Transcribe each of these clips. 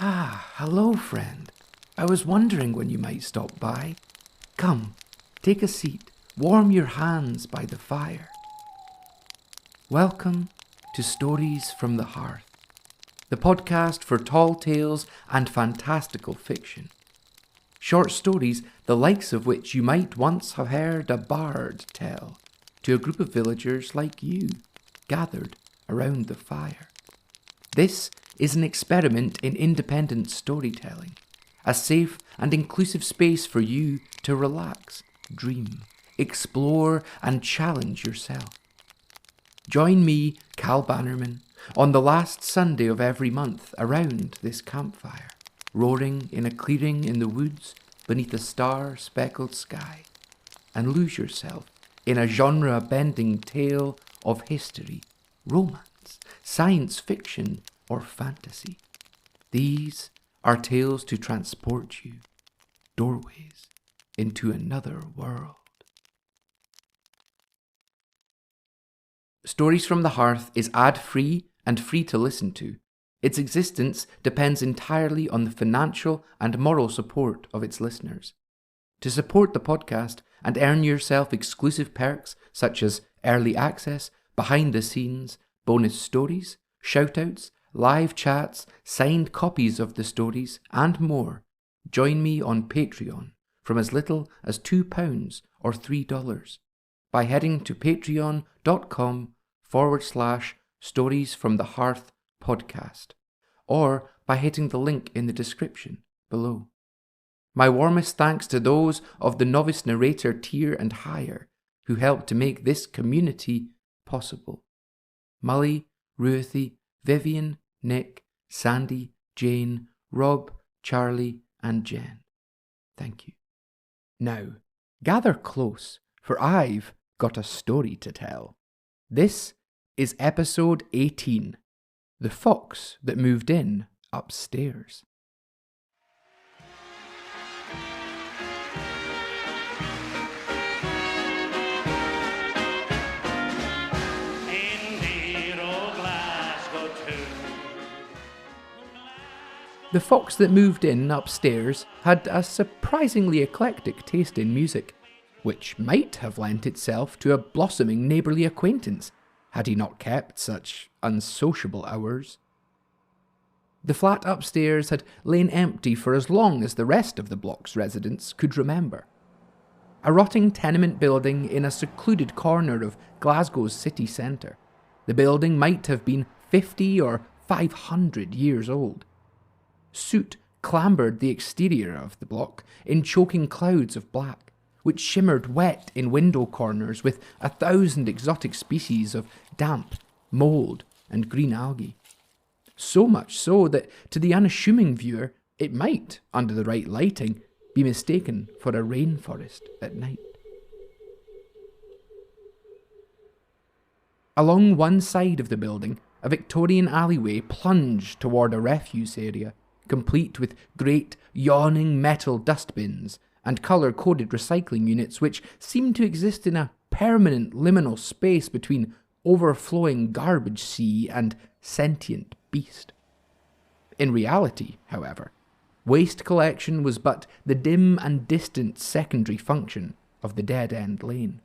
Hello, friend. I was wondering when you might stop by. Come, take a seat, warm your hands by the fire. Welcome to Stories from the Hearth, the podcast for tall tales and fantastical fiction. Short stories, the likes of which you might once have heard a bard tell to a group of villagers like you, gathered around the fire. This is an experiment in independent storytelling, a safe and inclusive space for you to relax, dream, explore and challenge yourself. Join me, Cal Bannerman, on the last Sunday of every month around this campfire, roaring in a clearing in the woods beneath a star-speckled sky, and lose yourself in a genre-bending tale of history, romance, science fiction, or fantasy. These are tales to transport you, doorways into another world. Stories from the Hearth is ad-free and free to listen to. Its existence depends entirely on the financial and moral support of its listeners. To support the podcast and earn yourself exclusive perks such as early access, behind the scenes, bonus stories, shoutouts, live chats, signed copies of the stories, and more, join me on Patreon from as little as £2 or $3 by heading to patreon.com/Stories from the Hearth podcast, or by hitting the link in the description below. My warmest thanks to those of the novice narrator tier and higher who helped to make this community possible. Mully, Ruthie, Vivian, Nick, Sandy, Jane, Rob, Charlie, and Jen. Thank you. Now, gather close, for I've got a story to tell. This is episode 18, The Fox That Moved In Upstairs. The fox that moved in upstairs had a surprisingly eclectic taste in music, which might have lent itself to a blossoming neighbourly acquaintance, had he not kept such unsociable hours. The flat upstairs had lain empty for as long as the rest of the block's residents could remember. A rotting tenement building in a secluded corner of Glasgow's city centre, the building might have been 50 or 500 years old. Soot clambered the exterior of the block in choking clouds of black, which shimmered wet in window corners with 1,000 exotic species of damp, mould, and green algae. So much so that to the unassuming viewer, it might, under the right lighting, be mistaken for a rainforest at night. Along one side of the building, a Victorian alleyway plunged toward a refuse area, complete with great, yawning metal dustbins and colour-coded recycling units which seemed to exist in a permanent liminal space between overflowing garbage sea and sentient beast. In reality, however, waste collection was but the dim and distant secondary function of the dead-end lane.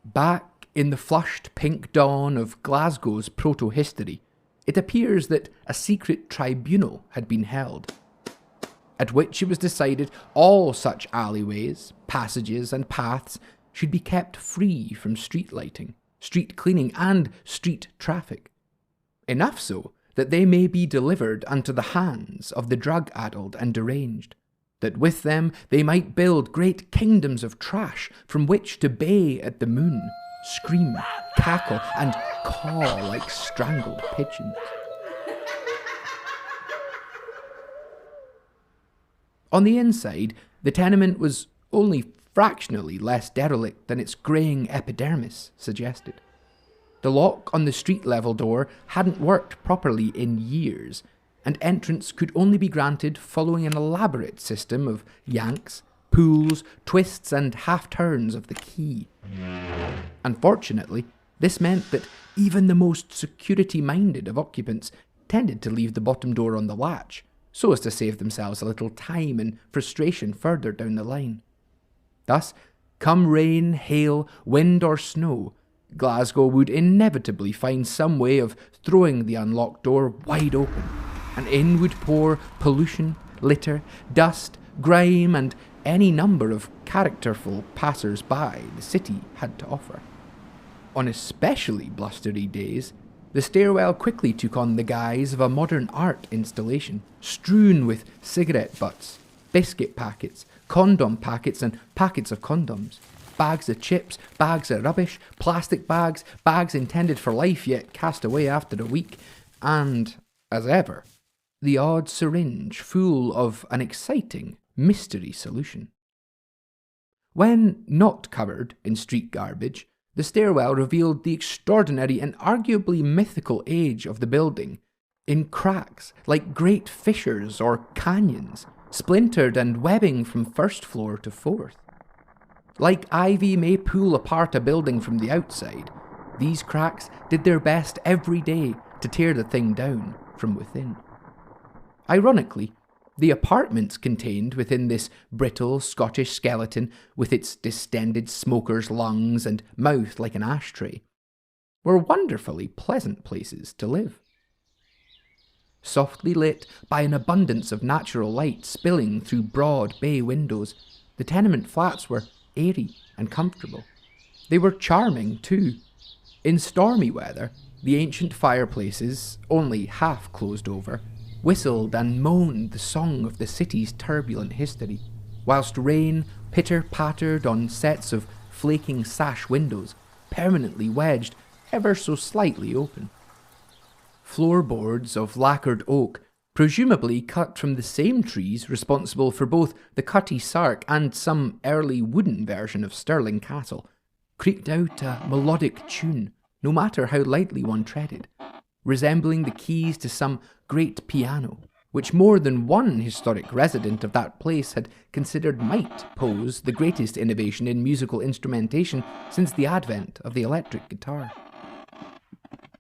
Back in the flushed pink dawn of Glasgow's proto-history, it appears that a secret tribunal had been held, at which it was decided all such alleyways, passages and paths should be kept free from street lighting, street cleaning and street traffic. Enough so that they may be delivered unto the hands of the drug-addled and deranged, that with them they might build great kingdoms of trash from which to bay at the moon, scream, cackle, and caw like strangled pigeons. On the inside, the tenement was only fractionally less derelict than its greying epidermis suggested. The lock on the street-level door hadn't worked properly in years, and entrance could only be granted following an elaborate system of yanks, pulls, twists, and half-turns of the key. Unfortunately, this meant that even the most security-minded of occupants tended to leave the bottom door on the latch, so as to save themselves a little time and frustration further down the line. Thus, come rain, hail, wind or snow, Glasgow would inevitably find some way of throwing the unlocked door wide open, and in would pour pollution, litter, dust, grime, and any number of characterful passers-by the city had to offer. On especially blustery days, the stairwell quickly took on the guise of a modern art installation, strewn with cigarette butts, biscuit packets, condom packets and packets of condoms, bags of chips, bags of rubbish, plastic bags, bags intended for life yet cast away after a week, and, as ever, the odd syringe full of an exciting mystery solution. When not covered in street garbage, the stairwell revealed the extraordinary and arguably mythical age of the building, in cracks like great fissures or canyons, splintered and webbing from first floor to fourth. Like ivy may pull apart a building from the outside, these cracks did their best every day to tear the thing down from within. Ironically, the apartments contained within this brittle Scottish skeleton, with its distended smoker's lungs and mouth like an ashtray, were wonderfully pleasant places to live. Softly lit by an abundance of natural light spilling through broad bay windows, the tenement flats were airy and comfortable. They were charming too. In stormy weather, the ancient fireplaces, only half closed over, whistled and moaned the song of the city's turbulent history, whilst rain pitter-pattered on sets of flaking sash windows, permanently wedged ever so slightly open. Floorboards of lacquered oak, presumably cut from the same trees responsible for both the Cutty Sark and some early wooden version of Stirling Castle, creaked out a melodic tune, no matter how lightly one treaded, resembling the keys to some great piano, which more than one historic resident of that place had considered might pose the greatest innovation in musical instrumentation since the advent of the electric guitar.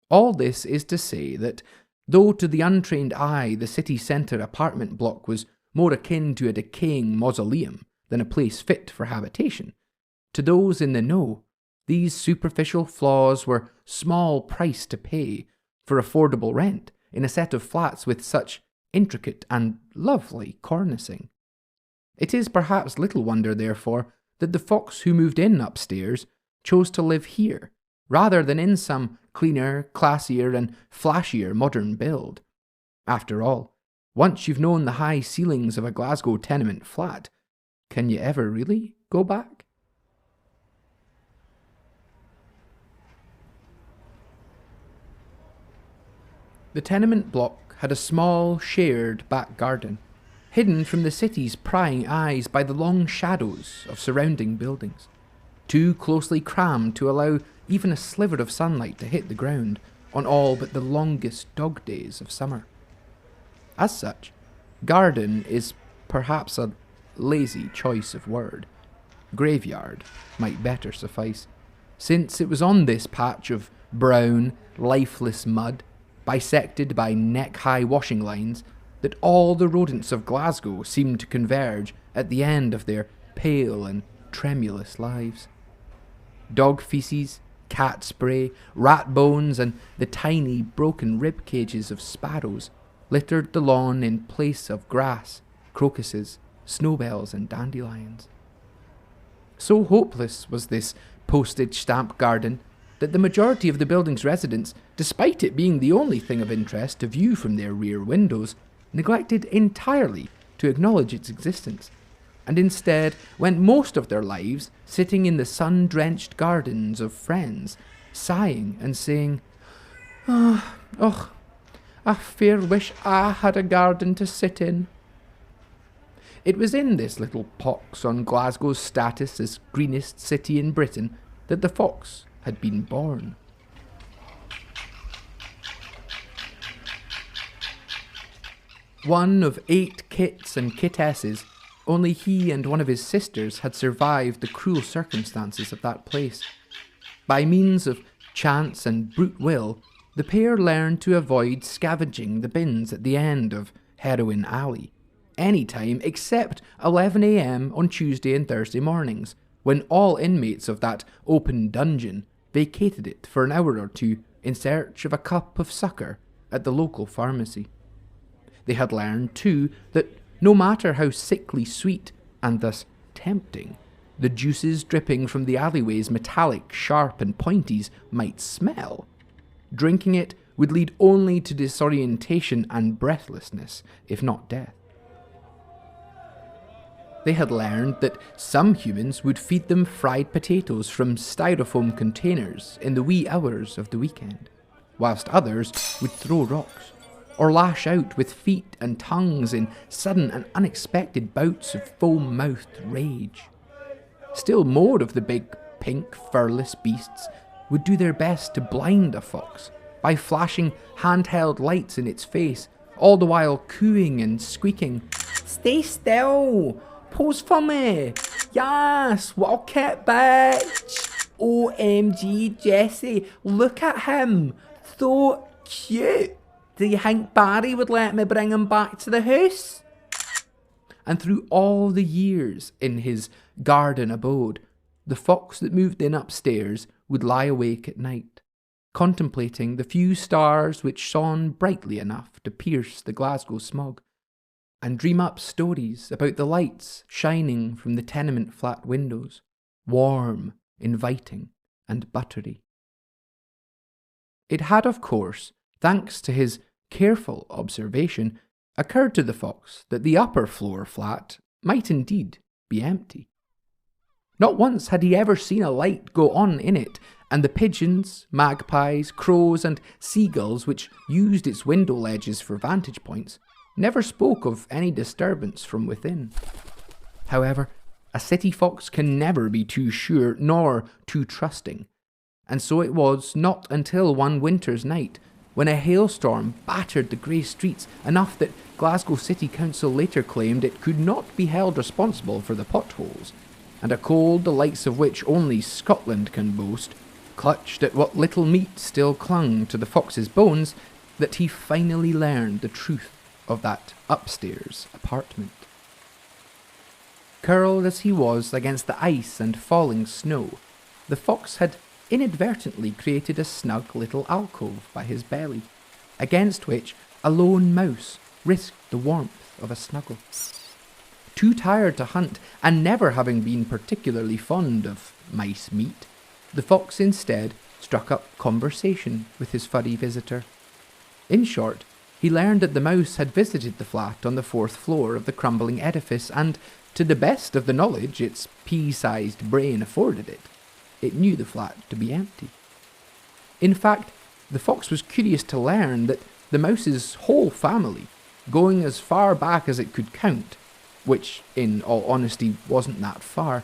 All this is to say that, though to the untrained eye the city centre apartment block was more akin to a decaying mausoleum than a place fit for habitation, to those in the know, these superficial flaws were small price to pay for affordable rent in a set of flats with such intricate and lovely cornicing. It is perhaps little wonder, therefore, that the folks who moved in upstairs chose to live here, rather than in some cleaner, classier and flashier modern build. After all, once you've known the high ceilings of a Glasgow tenement flat, can you ever really go back? The tenement block had a small, shared back garden, hidden from the city's prying eyes by the long shadows of surrounding buildings, too closely crammed to allow even a sliver of sunlight to hit the ground on all but the longest dog days of summer. As such, garden is perhaps a lazy choice of word. Graveyard might better suffice, since it was on this patch of brown, lifeless mud, bisected by neck-high washing lines, that all the rodents of Glasgow seemed to converge at the end of their pale and tremulous lives. Dog feces, cat spray, rat bones, and the tiny broken rib cages of sparrows littered the lawn in place of grass, crocuses, snowbells, and dandelions. So hopeless was this postage stamp garden that the majority of the building's residents, despite it being the only thing of interest to view from their rear windows, neglected entirely to acknowledge its existence, and instead went most of their lives sitting in the sun-drenched gardens of friends, sighing and saying, "Oh, I fair wish I had a garden to sit in." It was in this little pox on Glasgow's status as greenest city in Britain that the fox had been born. One of 8 kits and kittesses, only he and one of his sisters had survived the cruel circumstances of that place. By means of chance and brute will, the pair learned to avoid scavenging the bins at the end of Heroin Alley, any time except 11 a.m. on Tuesday and Thursday mornings, when all inmates of that open dungeon vacated it for an hour or two in search of a cup of succour at the local pharmacy. They had learned, too, that no matter how sickly sweet, and thus tempting, the juices dripping from the alleyway's metallic, sharp and pointies might smell, drinking it would lead only to disorientation and breathlessness, if not death. They had learned that some humans would feed them fried potatoes from styrofoam containers in the wee hours of the weekend, whilst others would throw rocks, or lash out with feet and tongues in sudden and unexpected bouts of foam-mouthed rage. Still more of the big, pink, furless beasts would do their best to blind a fox by flashing handheld lights in its face, all the while cooing and squeaking, "Stay still! Pose for me! Yes! Walk it, bitch! OMG, Jesse! Look at him! So cute! Do you think Barry would let me bring him back to the house?" And through all the years in his garden abode, the fox that moved in upstairs would lie awake at night, contemplating the few stars which shone brightly enough to pierce the Glasgow smog, and dream up stories about the lights shining from the tenement flat windows, warm, inviting, and buttery. It had, of course, thanks to his careful observation, occurred to the fox that the upper floor flat might indeed be empty. Not once had he ever seen a light go on in it, and the pigeons, magpies, crows, and seagulls which used its window ledges for vantage points never spoke of any disturbance from within. However, a city fox can never be too sure nor too trusting, and so it was not until one winter's night, when a hailstorm battered the grey streets enough that Glasgow City Council later claimed it could not be held responsible for the potholes, and a cold the likes of which only Scotland can boast, clutched at what little meat still clung to the fox's bones, that he finally learned the truth of that upstairs apartment. Curled as he was against the ice and falling snow, the fox had inadvertently created a snug little alcove by his belly, against which a lone mouse risked the warmth of a snuggle. Too tired to hunt, and never having been particularly fond of mice meat, the fox instead struck up conversation with his furry visitor. In short, he learned that the mouse had visited the flat on the 4th floor of the crumbling edifice, and, to the best of the knowledge its pea-sized brain afforded it, it knew the flat to be empty. In fact, the fox was curious to learn that the mouse's whole family, going as far back as it could count, which in all honesty wasn't that far,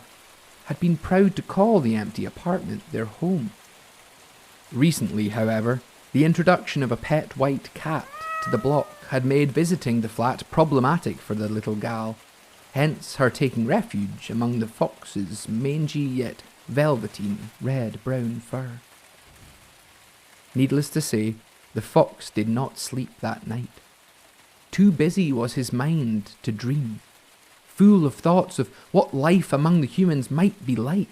had been proud to call the empty apartment their home. Recently, however, the introduction of a pet white cat to the block had made visiting the flat problematic for the little gal, hence her taking refuge among the fox's mangy yet velveteen red-brown fur. Needless to say, the fox did not sleep that night. Too busy was his mind to dream, full of thoughts of what life among the humans might be like,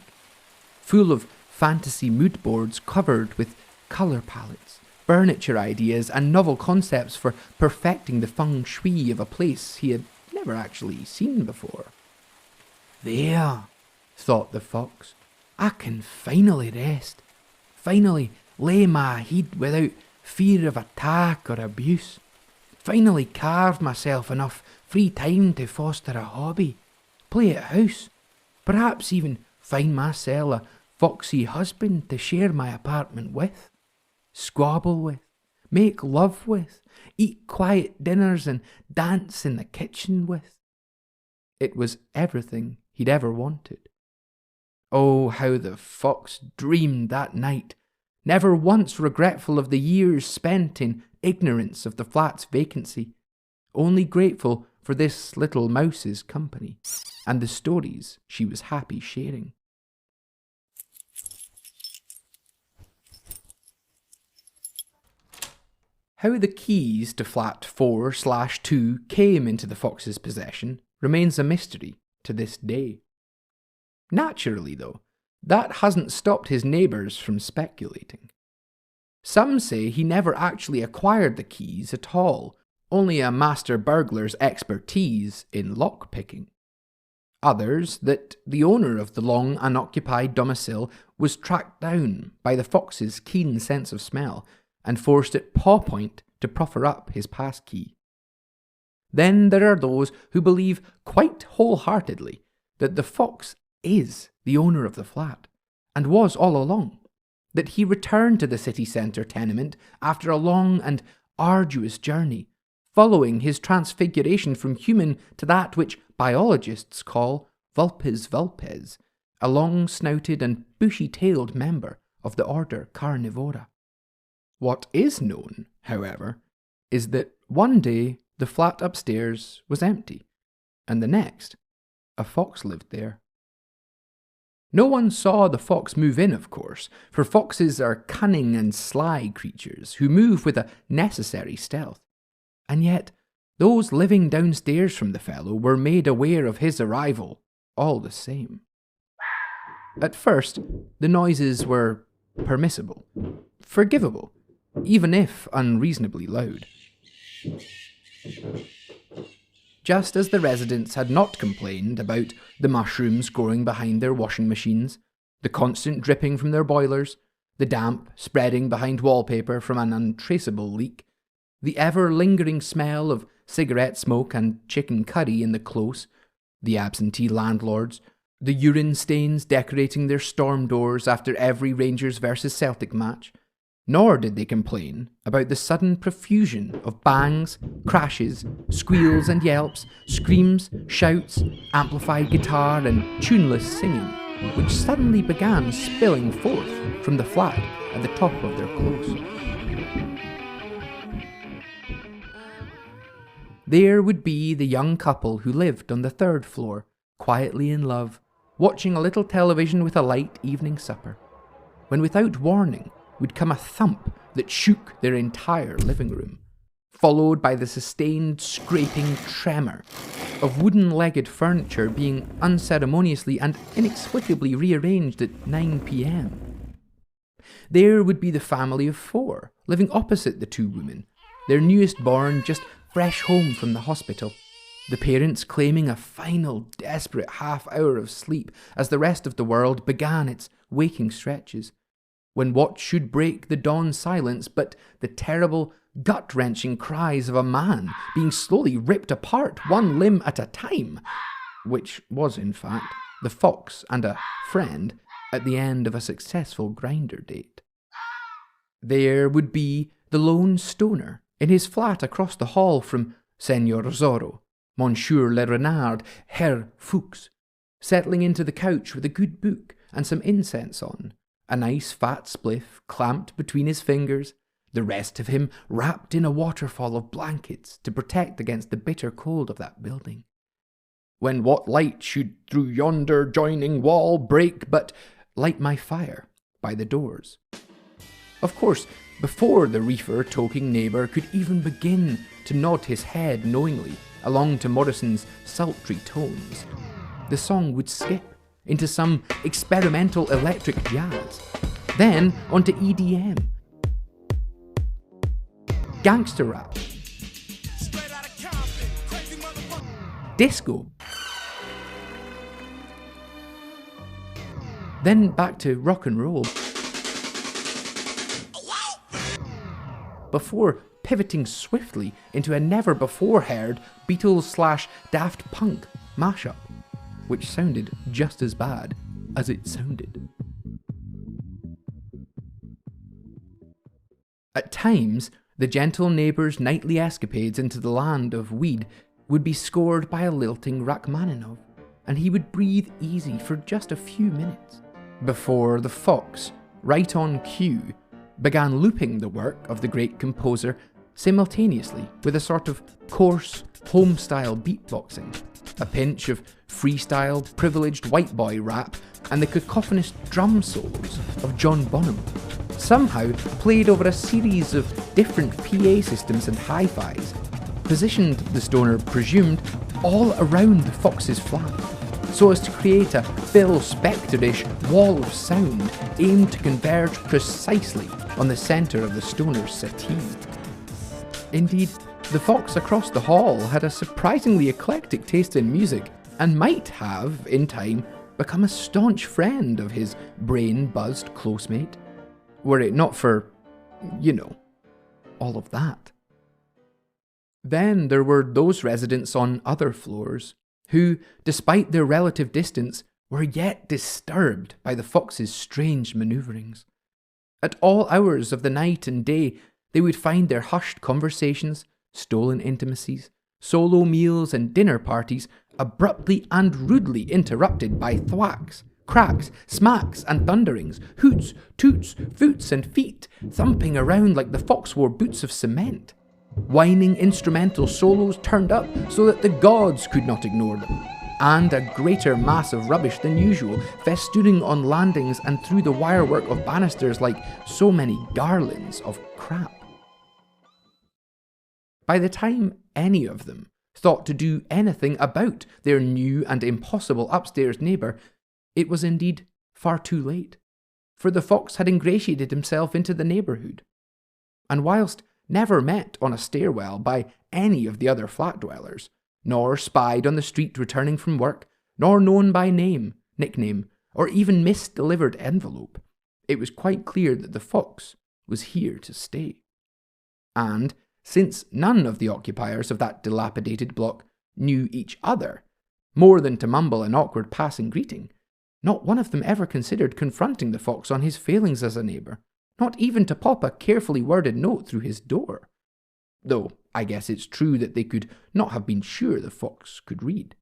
full of fantasy mood boards covered with colour palettes, furniture ideas and novel concepts for perfecting the feng shui of a place he had never actually seen before. "There," thought the fox, "I can finally rest, finally lay my head without fear of attack or abuse, finally carve myself enough free time to foster a hobby, play at house, perhaps even find myself a foxy husband to share my apartment with, squabble with, make love with, eat quiet dinners and dance in the kitchen with." It was everything he'd ever wanted. Oh, how the fox dreamed that night, never once regretful of the years spent in ignorance of the flat's vacancy, only grateful for this little mouse's company and the stories she was happy sharing. How the keys to flat 4/2 came into the fox's possession remains a mystery to this day. Naturally, though, that hasn't stopped his neighbours from speculating. Some say he never actually acquired the keys at all, only a master burglar's expertise in lock-picking. Others that the owner of the long unoccupied domicile was tracked down by the fox's keen sense of smell and forced at paw point to proffer up his passkey. Then there are those who believe quite wholeheartedly that the fox is the owner of the flat, and was all along, that he returned to the city centre tenement after a long and arduous journey, following his transfiguration from human to that which biologists call vulpes vulpes, a long-snouted and bushy-tailed member of the order Carnivora. What is known, however, is that one day the flat upstairs was empty, and the next, a fox lived there. No one saw the fox move in, of course, for foxes are cunning and sly creatures who move with a necessary stealth. And yet, those living downstairs from the fellow were made aware of his arrival all the same. At first, the noises were permissible, forgivable, even if unreasonably loud. Just as the residents had not complained about the mushrooms growing behind their washing machines, the constant dripping from their boilers, the damp spreading behind wallpaper from an untraceable leak, the ever-lingering smell of cigarette smoke and chicken curry in the close, the absentee landlords, the urine stains decorating their storm doors after every Rangers versus Celtic match, nor did they complain about the sudden profusion of bangs, crashes, squeals and yelps, screams, shouts, amplified guitar and tuneless singing, which suddenly began spilling forth from the flat at the top of their close. There would be the young couple who lived on the 3rd floor, quietly in love, watching a little television with a light evening supper, when without warning would come a thump that shook their entire living room, followed by the sustained scraping tremor of wooden-legged furniture being unceremoniously and inexplicably rearranged at 9 p.m. There would be the family of 4, living opposite the 2 women, their newest born just fresh home from the hospital, the parents claiming a final desperate half-hour of sleep as the rest of the world began its waking stretches, when what should break the dawn silence but the terrible, gut-wrenching cries of a man being slowly ripped apart one limb at a time, which was in fact the fox and a friend at the end of a successful grinder date. There would be the lone stoner in his flat across the hall from Senor Zorro, Monsieur le Renard, Herr Fuchs, settling into the couch with a good book and some incense on, a nice fat spliff clamped between his fingers, the rest of him wrapped in a waterfall of blankets to protect against the bitter cold of that building. When what light should through yonder joining wall break but light my fire by the doors? Of course, before the reefer-toking neighbour could even begin to nod his head knowingly along to Morrison's sultry tones, the song would skip into some experimental electric jazz, then onto EDM, gangster rap, disco, then back to rock and roll, before pivoting swiftly into a never-before-heard Beatles/Daft Punk mashup, which sounded just as bad as it sounded. At times, the gentle neighbour's nightly escapades into the land of weed would be scored by a lilting Rachmaninoff, and he would breathe easy for just a few minutes, before the fox, right on cue, began looping the work of the great composer simultaneously with a sort of coarse, home-style beatboxing, a pinch of freestyle, privileged white boy rap, and the cacophonous drum solos of John Bonham, somehow played over a series of different PA systems and hi-fis, positioned, the stoner presumed, all around the fox's flat, so as to create a Phil Spector-ish wall of sound aimed to converge precisely on the centre of the stoner's settee. Indeed, the fox across the hall had a surprisingly eclectic taste in music, and might have, in time, become a staunch friend of his brain-buzzed closemate, were it not for, all of that. Then there were those residents on other floors, who, despite their relative distance, were yet disturbed by the fox's strange manoeuvrings. At all hours of the night and day, they would find their hushed conversations, stolen intimacies, solo meals and dinner parties abruptly and rudely interrupted by thwacks, cracks, smacks and thunderings, hoots, toots, foots and feet thumping around like the fox wore boots of cement. Whining instrumental solos turned up so that the gods could not ignore them, and a greater mass of rubbish than usual festooning on landings and through the wirework of banisters like so many garlands of crap. By the time any of them thought to do anything about their new and impossible upstairs neighbour, it was indeed far too late, for the fox had ingratiated himself into the neighbourhood, and whilst never met on a stairwell by any of the other flat dwellers, nor spied on the street returning from work, nor known by name, nickname, or even misdelivered envelope, it was quite clear that the fox was here to stay. And since none of the occupiers of that dilapidated block knew each other, more than to mumble an awkward passing greeting, not one of them ever considered confronting the fox on his failings as a neighbour, not even to pop a carefully worded note through his door. Though I guess it's true that they could not have been sure the fox could read.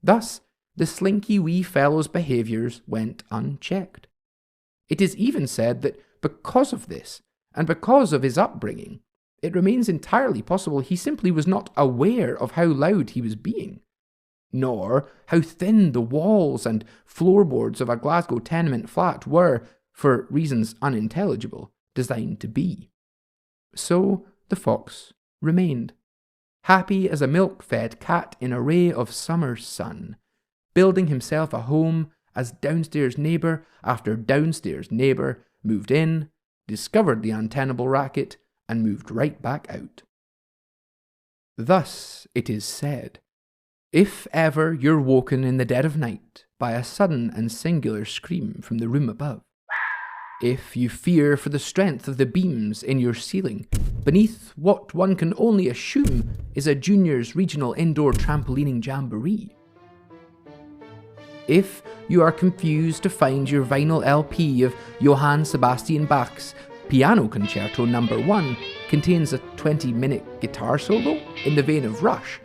Thus, the slinky wee fellow's behaviours went unchecked. It is even said that because of this, and because of his upbringing, it remains entirely possible he simply was not aware of how loud he was being, nor how thin the walls and floorboards of a Glasgow tenement flat were, for reasons unintelligible, designed to be. So the fox remained, happy as a milk-fed cat in a ray of summer sun, building himself a home as downstairs neighbour after downstairs neighbour moved in, discovered the untenable racket, and moved right back out. Thus, it is said, if ever you're woken in the dead of night by a sudden and singular scream from the room above, if you fear for the strength of the beams in your ceiling, beneath what one can only assume is a junior's regional indoor trampolining jamboree, if you are confused to find your vinyl LP of Johann Sebastian Bach's Piano Concerto No. 1 contains a 20-minute guitar solo in the vein of Rush,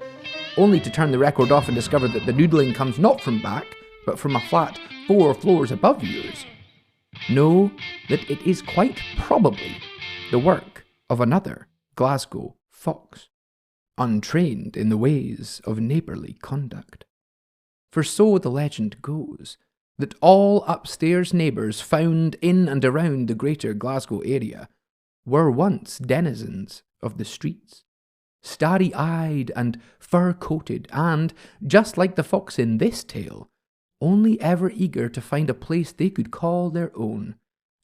only to turn the record off and discover that the noodling comes not from Bach, but from a flat 4 floors above yours, know that it is quite probably the work of another Glasgow fox, untrained in the ways of neighbourly conduct. For so the legend goes, that all upstairs neighbours found in and around the greater Glasgow area were once denizens of the streets, starry-eyed and fur-coated, and, just like the fox in this tale, only ever eager to find a place they could call their own,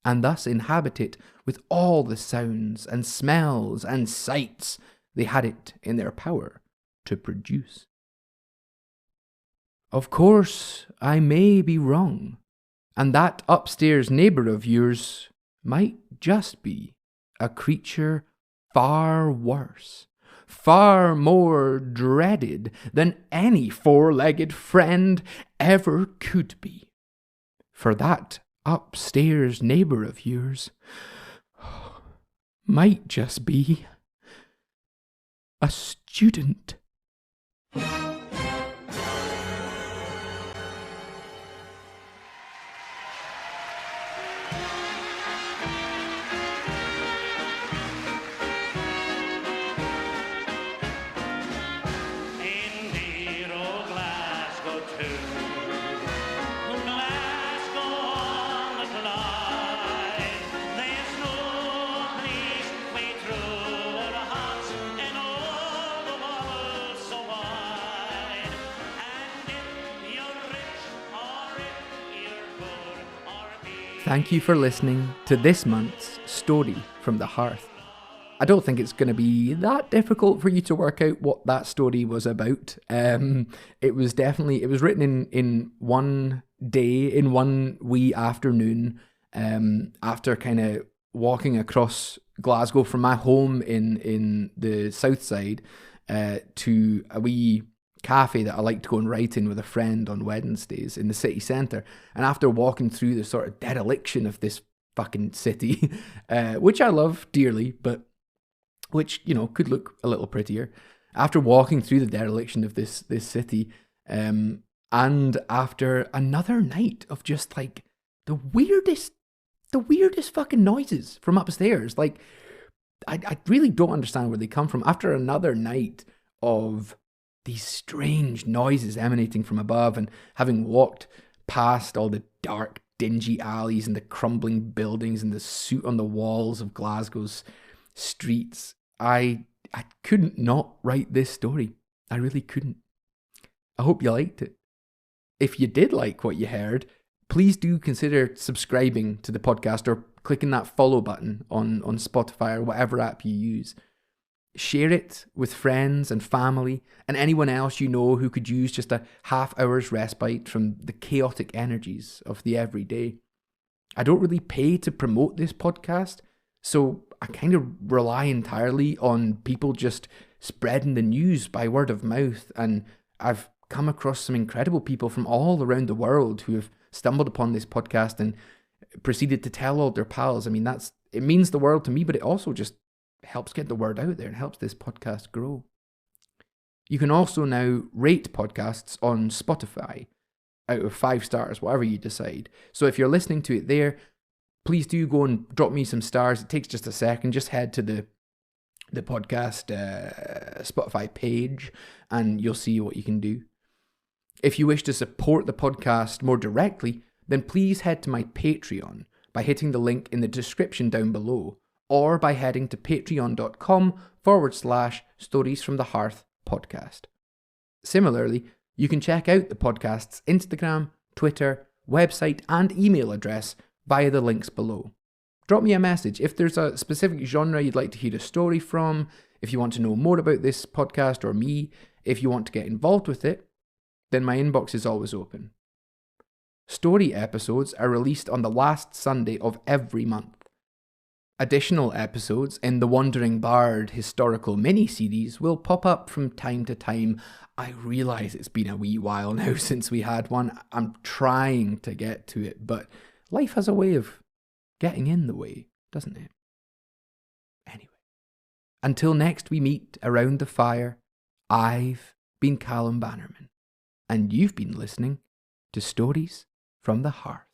and thus inhabit it with all the sounds and smells and sights they had it in their power to produce. Of course, I may be wrong, and that upstairs neighbour of yours might just be a creature far worse, far more dreaded than any four-legged friend ever could be. For that upstairs neighbour of yours might just be a student. Thank you for listening to this month's Story from the Hearth. I don't think it's going to be that difficult for you to work out what that story was about. It was written in one day, in one wee afternoon, after kind of walking across Glasgow from my home in the south side to a wee cafe that I like to go and write in with a friend on Wednesdays in the city centre. And after walking through the sort of dereliction of this fucking city, which I love dearly, but which, you know, could look a little prettier. After walking through the dereliction of this city, and after another night of just like the weirdest fucking noises from upstairs. Like, I really don't understand where they come from. After another night of these strange noises emanating from above, and having walked past all the dark, dingy alleys and the crumbling buildings and the soot on the walls of Glasgow's streets, I couldn't not write this story. I really couldn't. I hope you liked it. If you did like what you heard, please do consider subscribing to the podcast or clicking that follow button on Spotify or whatever app you use. Share it with friends and family and anyone else you know who could use just a half hour's respite from the chaotic energies of the everyday. I don't really pay to promote this podcast, so I kind of rely entirely on people just spreading the news by word of mouth, and I've come across some incredible people from all around the world who have stumbled upon this podcast and proceeded to tell all their pals. I mean, it means the world to me, but it also just helps get the word out there and helps this podcast grow. You can also now rate podcasts on Spotify out of 5 stars, whatever you decide. So if you're listening to it there, please do go and drop me some stars. It takes just a second. Just head to the podcast Spotify page and you'll see what you can do. If you wish to support the podcast more directly, then please head to my Patreon by hitting the link in the description down below, or by heading to patreon.com/Stories from the Hearth podcast. Similarly, you can check out the podcast's Instagram, Twitter, website, and email address via the links below. Drop me a message if there's a specific genre you'd like to hear a story from, if you want to know more about this podcast or me, if you want to get involved with it, then my inbox is always open. Story episodes are released on the last Sunday of every month. Additional episodes in the Wandering Bard historical mini-series will pop up from time to time. I realise it's been a wee while now since we had one. I'm trying to get to it, but life has a way of getting in the way, doesn't it? Anyway, until next we meet around the fire, I've been Cal Bannerman, and you've been listening to Stories from the Hearth.